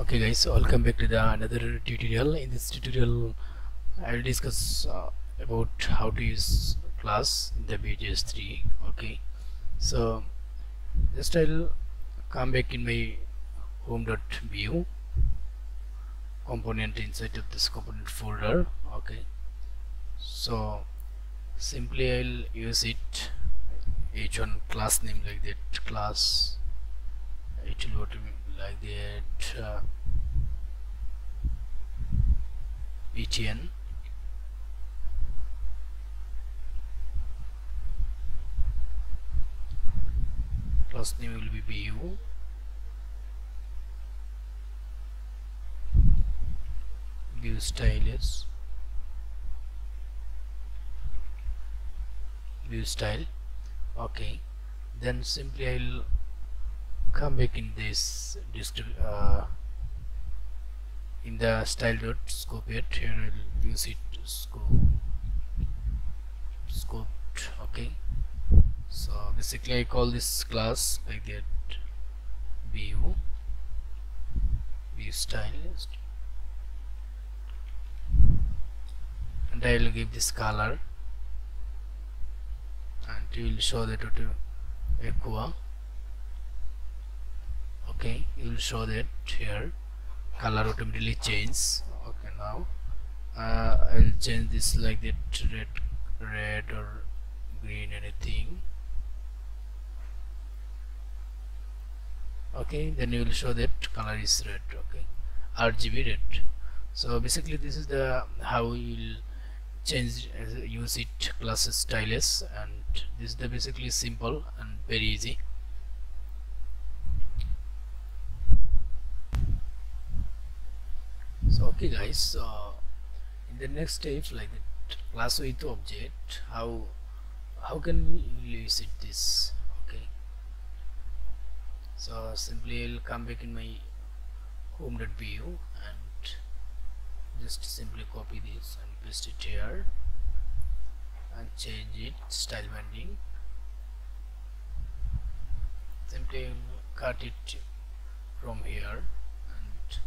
Okay guys, so welcome back to the another tutorial. In this tutorial I will discuss about how to use class in the Vue.js3. Okay, so just I'll come back in my home.vue component inside of this component folder. Okay, so simply I'll use it h1 class name like that, class it will go to like that btn class name will be Vue, Vue style is Vue style. Okay, then simply I'll come back in this in the style.scope it here I'll use it scoped. Okay, so basically I call this class like that Vue stylist, and I will give this color and it will show that to aqua. Okay, you will show that here color automatically change. Okay, now I'll change this like that, red or green, anything. Okay, then you will show that color is red. Okay, RGB red. So basically this is the how you will change use it class stylus, and this is the basically simple and very easy. So okay guys, so in the next step like that class with object, how can we use it this? Okay, so simply I'll come back in my home.vue and just simply copy this and paste it here and change it style binding. Simply cut it from here and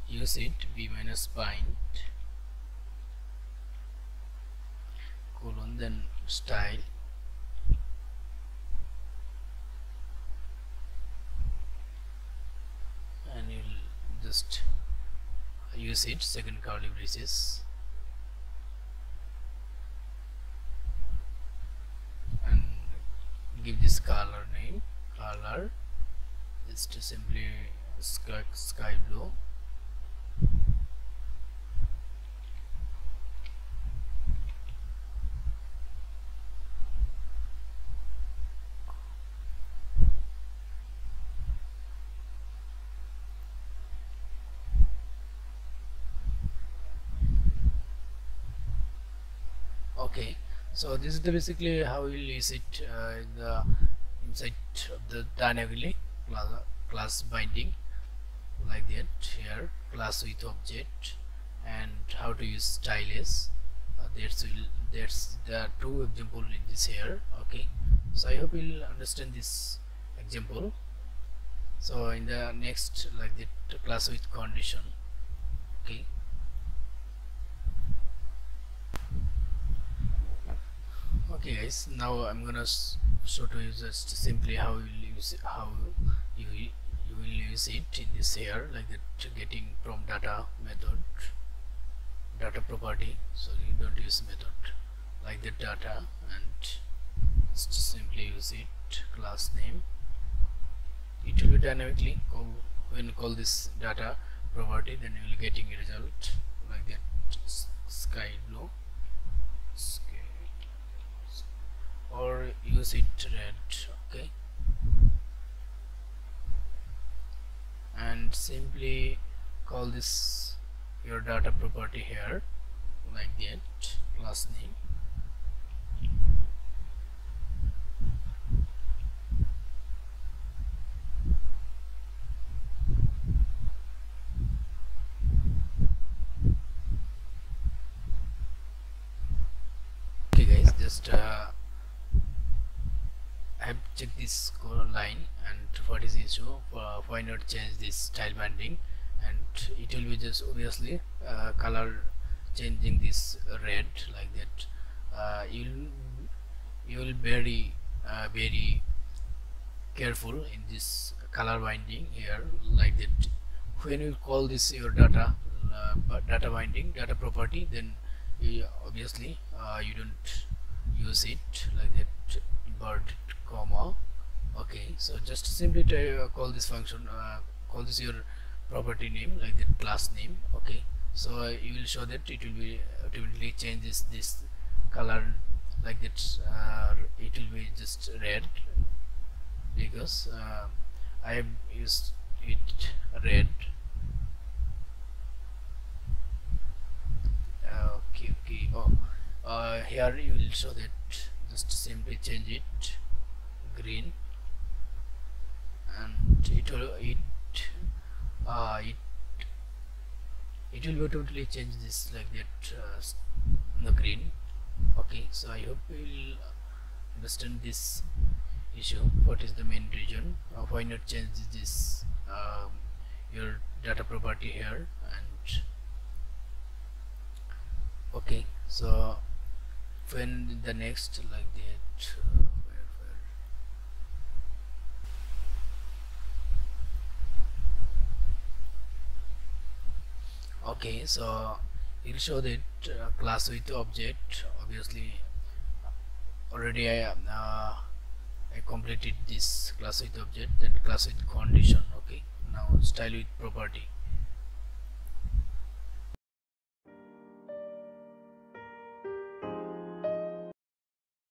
use it v-bind colon then style and you'll just use it second curly braces and give this color name, color just to simply sky blue. Okay, so this is the basically how we'll use it in the inside of the dynamically class binding like that here, class with object, and how to use stylus. That's the two example in this here. Okay, so I hope you'll understand this example. So in the next like that class with condition. Okay, okay guys, now I'm gonna show to you just simply how you use it, how you will use it in this here like that, getting from data method, data property, so you don't use method like that data, and just simply use it class name. It will be dynamically when you call this data property, then you will getting a result like that sky blue, or use it red. Okay, and simply call this your data property here like that, class name. Okay guys, just I have checked this line and what is the issue, why not change this style binding and it will be just obviously color changing this red like that. You will very careful in this color binding here like that. When you call this your data binding data property, then you obviously you don't use it like that inverted comma. Okay, so just simply call this function, call this your property name like that, class name. Okay, so you will show that it will be automatically changes this color like that. It will be just red because I have used it red. Okay. Oh, here you will show that just simply change it green, and it will automatically change this like that, the green. Okay, so I hope you will understand this issue. What is the main reason why not change this your data property here? And okay, so when the next like that, okay, so it will show that class with object. Obviously already I completed this class with object, then class with condition. Okay, now style with property.